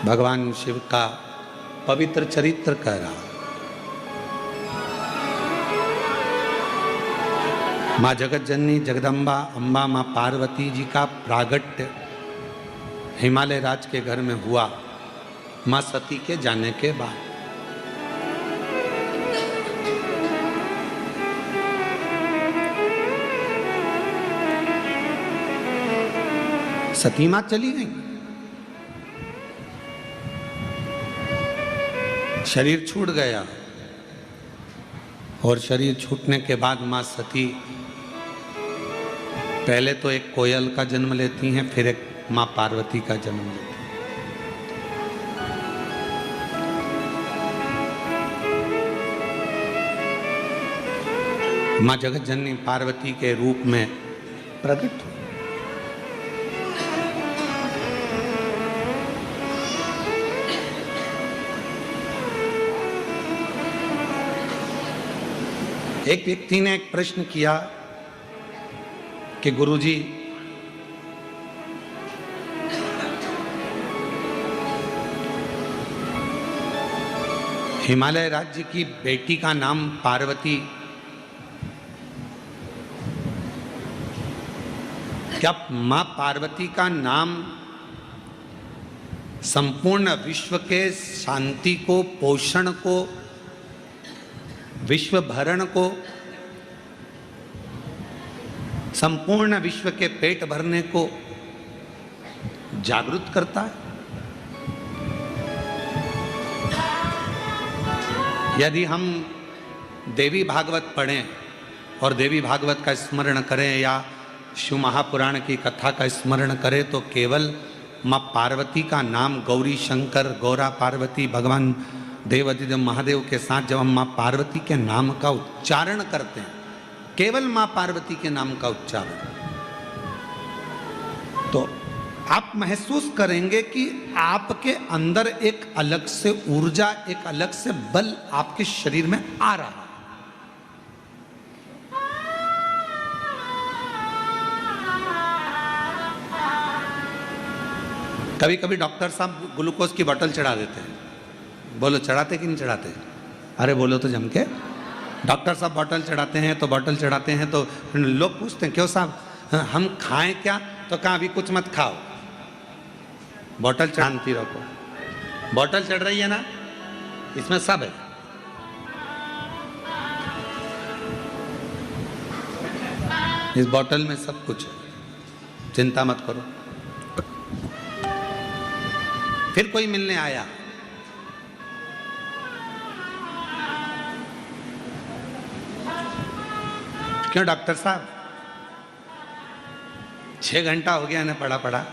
भगवान शिव का पवित्र चरित्र कह रहा। माँ जगत जननी जगदम्बा अम्बा माँ पार्वती जी का प्रागट्य हिमालय राज के घर में हुआ माँ सती के जाने के बाद। सती माँ चली गई, शरीर छूट गया और शरीर छूटने के बाद माँ सती पहले तो एक कोयल का जन्म लेती हैं, फिर एक माँ पार्वती का जन्म लेती हैं। माँ जगत जननी पार्वती के रूप में प्रकट हुई। एक व्यक्ति ने एक प्रश्न किया कि गुरुजी, हिमालय राज्य की बेटी का नाम पार्वती, क्या मां पार्वती का नाम संपूर्ण विश्व के शांति को, पोषण को, विश्व भरण को, संपूर्ण विश्व के पेट भरने को जागृत करता है? यदि हम देवी भागवत पढ़ें और देवी भागवत का स्मरण करें या शिव महापुराण की कथा का स्मरण करें तो केवल माँ पार्वती का नाम, गौरी शंकर, गौरा पार्वती, भगवान देवाधिदेव महादेव के साथ जब हम माँ पार्वती के नाम का उच्चारण करते हैं, केवल माँ पार्वती के नाम का उच्चारण, तो आप महसूस करेंगे कि आपके अंदर एक अलग से ऊर्जा, एक अलग से बल आपके शरीर में आ रहा है। कभी कभी डॉक्टर साहब ग्लूकोज की बोतल चढ़ा देते हैं। बोलो चढ़ाते कि नहीं चढ़ाते? अरे बोलो तो जम के। डॉक्टर साहब बोतल चढ़ाते हैं तो लोग पूछते हैं क्यों साहब हम खाएं क्या? तो कहा अभी कुछ मत खाओ, बोतल चढ़ाती रखो। बोतल चढ़ रही है ना, इसमें सब है। इस बोतल में सब कुछ है, चिंता मत करो। फिर कोई मिलने आया, क्यों डॉक्टर साहब 6 घंटा हो गया ना पड़ा,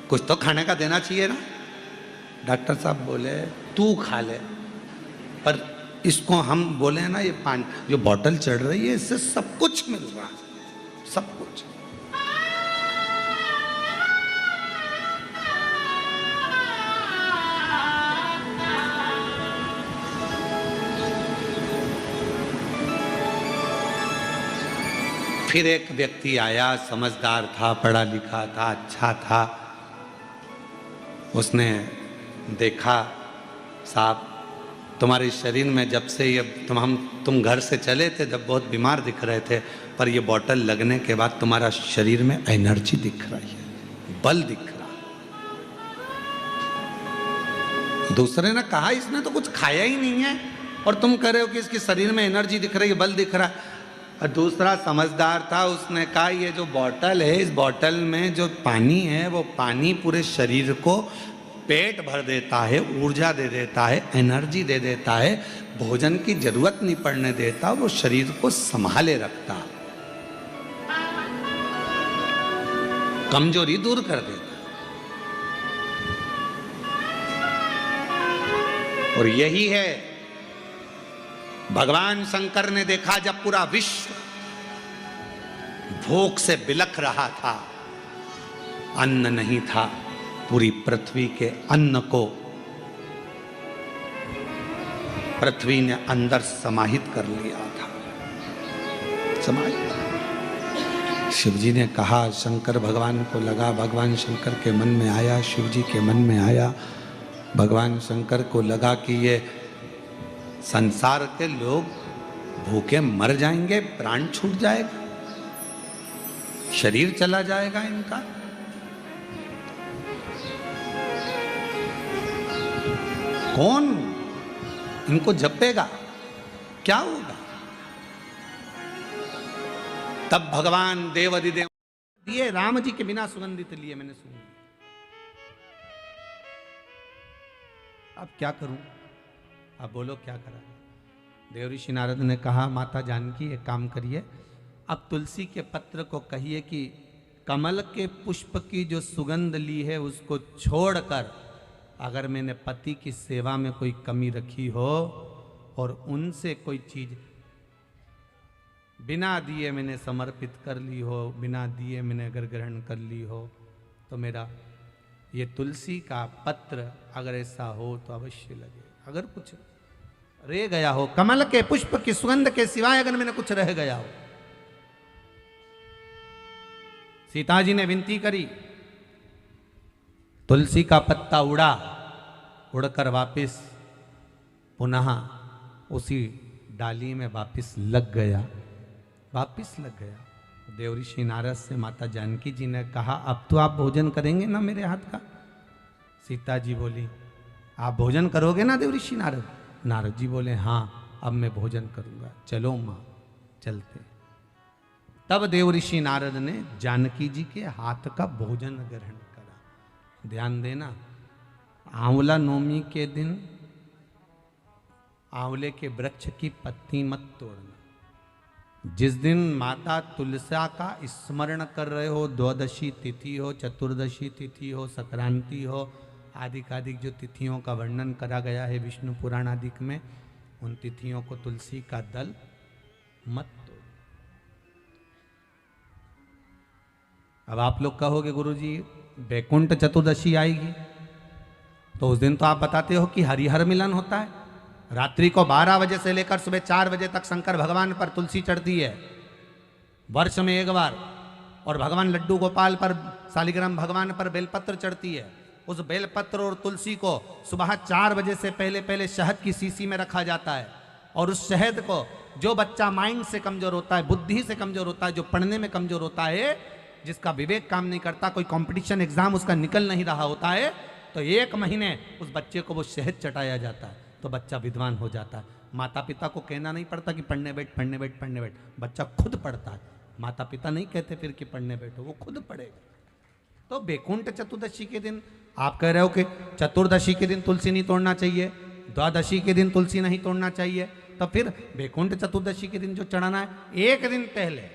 कुछ तो खाने का देना चाहिए ना। डॉक्टर साहब बोले तू खा ले, पर इसको हम बोले ना, ये पानी जो बोतल चढ़ रही है इससे सब कुछ मिल रहा है, सब कुछ। फिर एक व्यक्ति आया, समझदार था, पढ़ा लिखा था, अच्छा था। उसने देखा साहब तुम्हारे शरीर में जब से ये तुम घर से चले थे जब बहुत बीमार दिख रहे थे, पर ये बोतल लगने के बाद तुम्हारा शरीर में एनर्जी दिख रही है, बल दिख रहा। दूसरे ने कहा इसने तो कुछ खाया ही नहीं है और तुम कह रहे हो कि इसके शरीर में एनर्जी दिख रही है, बल दिख रहा है। और दूसरा समझदार था, उसने कहा ये जो बोतल है, इस बोतल में जो पानी है वो पानी पूरे शरीर को पेट भर देता है, ऊर्जा दे देता है, एनर्जी दे देता है, भोजन की जरूरत नहीं पड़ने देता, वो शरीर को संभाले रखता, कमजोरी दूर कर देता। और यही है भगवान शंकर ने देखा जब पूरा विश्व भूख से बिलख रहा था, अन्न नहीं था, पूरी पृथ्वी के अन्न को पृथ्वी ने अंदर समाहित कर लिया था, समाहित। शिव जी ने कहा, शंकर भगवान को लगा, भगवान शंकर के मन में आया, शिव जी के मन में आया। भगवान शंकर को लगा कि ये संसार के लोग भूखे मर जाएंगे, प्राण छूट जाएगा, शरीर चला जाएगा इनका। कौन इनको जपेगा, क्या होगा? तब भगवान देव अधिदेव दिए, राम जी के बिना सुगंधित लिए मैंने सुन। अब क्या करूं? अब बोलो क्या करा? देव ऋषि नारद ने कहा, माता जानकी एक काम करिए, अब तुलसी के पत्र को कहिए कि कमल के पुष्प की जो सुगंध ली है उसको छोड़कर अगर मैंने पति की सेवा में कोई कमी रखी हो और उनसे कोई चीज बिना दिए मैंने समर्पित कर ली हो, बिना दिए मैंने अगर ग्रहण कर ली हो, तो मेरा ये तुलसी का पत्र अगर ऐसा हो तो अवश्य लगे। अगर कुछ रह गया हो, कमल के पुष्प की सुगंध के सिवाय अगर मैंने कुछ रह गया हो। सीता जी ने विनती करी, तुलसी का पत्ता उड़ा, उड़कर वापस पुनः उसी डाली में वापस लग गया, वापस लग गया। देव ऋषि नारद से माता जानकी जी ने कहा, अब तो आप भोजन करेंगे ना मेरे हाथ का? सीता जी बोली, आप भोजन करोगे ना देव ऋषि नारद? नारद जी बोले, हाँ अब मैं भोजन करूंगा, चलो माँ चलते। तब देव ऋषि नारद ने जानकी जी के हाथ का भोजन ग्रहण करा। ध्यान देना, आंवला नवमी के दिन आंवले के वृक्ष की पत्ती मत तोड़ना। जिस दिन माता तुलसा का स्मरण कर रहे हो, द्वादशी तिथि हो, चतुर्दशी तिथि हो, संक्रांति हो, आदिकादिक जो तिथियों का वर्णन करा गया है विष्णु पुराण आदिक में, उन तिथियों को तुलसी का दल मत तोड़। अब आप लोग कहोगे गुरुजी वैकुंठ चतुर्दशी आएगी, तो उस दिन तो आप बताते हो कि हरिहर मिलन होता है। रात्रि को 12 बजे से लेकर सुबह 4 बजे तक शंकर भगवान पर तुलसी चढ़ती है, वर्ष में एक बार। और भगवान लड्डू गोपाल पर, शालिग्राम भगवान पर बेलपत्र चढ़ती है। उस बेलपत्र और तुलसी को सुबह 4 बजे से पहले पहले शहद की शीशी में रखा जाता है। और उस शहद को जो बच्चा माइंड से कमजोर होता है, बुद्धि से कमजोर होता है, जो पढ़ने में कमजोर होता है, जिसका विवेक काम नहीं करता, कोई कंपटीशन एग्जाम उसका निकल नहीं रहा होता है, तो 1 महीने उस बच्चे को वो शहद चटाया जाता है, तो बच्चा विद्वान हो जाता है। माता पिता को कहना नहीं पड़ता कि पढ़ने बैठ पढ़ने बैठ पढ़ने बैठ, बच्चा खुद पढ़ता है। माता पिता नहीं कहते फिर कि पढ़ने बैठो, वो खुद पढ़ेगा। तो वैकुंठ चतुर्दशी के दिन आप कह रहे हो कि चतुर्दशी के दिन तुलसी नहीं तोड़ना चाहिए, द्वादशी के दिन तुलसी नहीं तोड़ना चाहिए, तो फिर वैकुंठ चतुर्दशी के दिन जो चढ़ाना है, 1 दिन पहले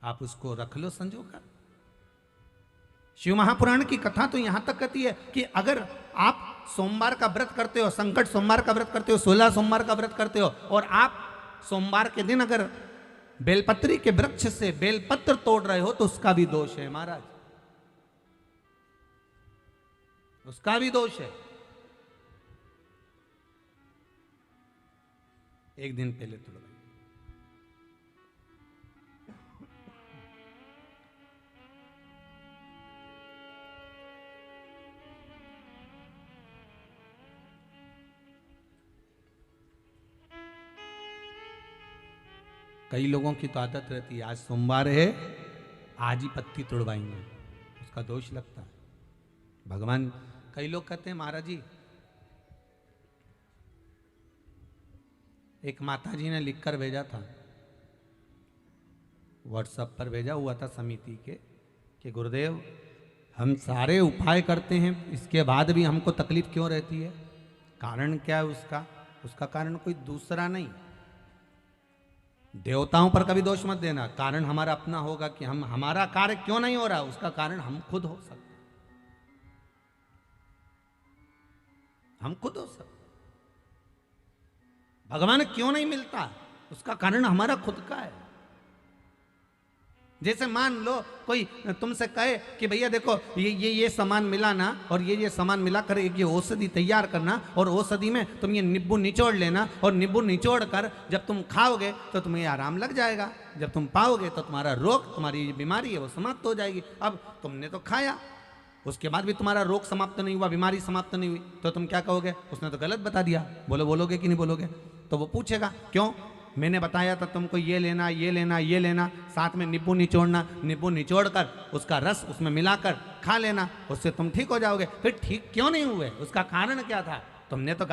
आप उसको रख लो संजो कर। शिव महापुराण की कथा तो यहां तक कहती है कि अगर आप सोमवार का व्रत करते हो, संकट सोमवार का व्रत करते हो, 16 सोमवार का व्रत करते हो, और आप सोमवार के दिन अगर बेलपत्री के वृक्ष से बेलपत्र तोड़ रहे हो, तो उसका भी दोष है महाराज, उसका भी दोष है। 1 दिन पहले तोड़। कई लोगों की तो आदत रहती है, आज सोमवार है आज ही पत्ती तोड़वाएंगे, उसका दोष लगता है। भगवान, कई लोग कहते हैं महाराज जी, एक माता जी ने लिखकर भेजा था, व्हाट्सएप पर भेजा हुआ था समिति के, कि गुरुदेव हम सारे उपाय करते हैं, इसके बाद भी हमको तकलीफ क्यों रहती है? कारण क्या है उसका? उसका कारण कोई दूसरा नहीं, देवताओं पर कभी दोष मत देना, कारण हमारा अपना होगा कि हमारा कार्य क्यों नहीं हो रहा, उसका कारण हम खुद हो सकते, हम खुद हो सकते। भगवान क्यों नहीं मिलता, उसका कारण हमारा खुद का है। जैसे मान लो कोई तुमसे कहे कि भैया देखो ये सामान मिला ना, और ये सामान मिला कर एक ये औषधि तैयार करना, और औषधि में तुम ये नींबू निचोड़ लेना, और नींबू निचोड़ कर जब तुम खाओगे तो तुम्हें आराम लग जाएगा, जब तुम पाओगे तो तुम्हारा रोग, तुम्हारी बीमारी है वो समाप्त हो जाएगी। अब तुमने तो खाया, उसके बाद भी तुम्हारा रोग समाप्त नहीं हुआ, बीमारी समाप्त नहीं हुई, तो तुम क्या कहोगे? उसने तो गलत बता दिया। बोलोगे कि नहीं बोलोगे? तो वो पूछेगा क्यों, मैंने बताया था तुमको ये लेना ये लेना ये लेना, साथ में नींबू निचोड़ना, नींबू निचोड़ कर उसका रस उसमें मिलाकर खा लेना, उससे तुम ठीक हो जाओगे। फिर ठीक क्यों नहीं हुए? उसका कारण क्या था? तुमने तो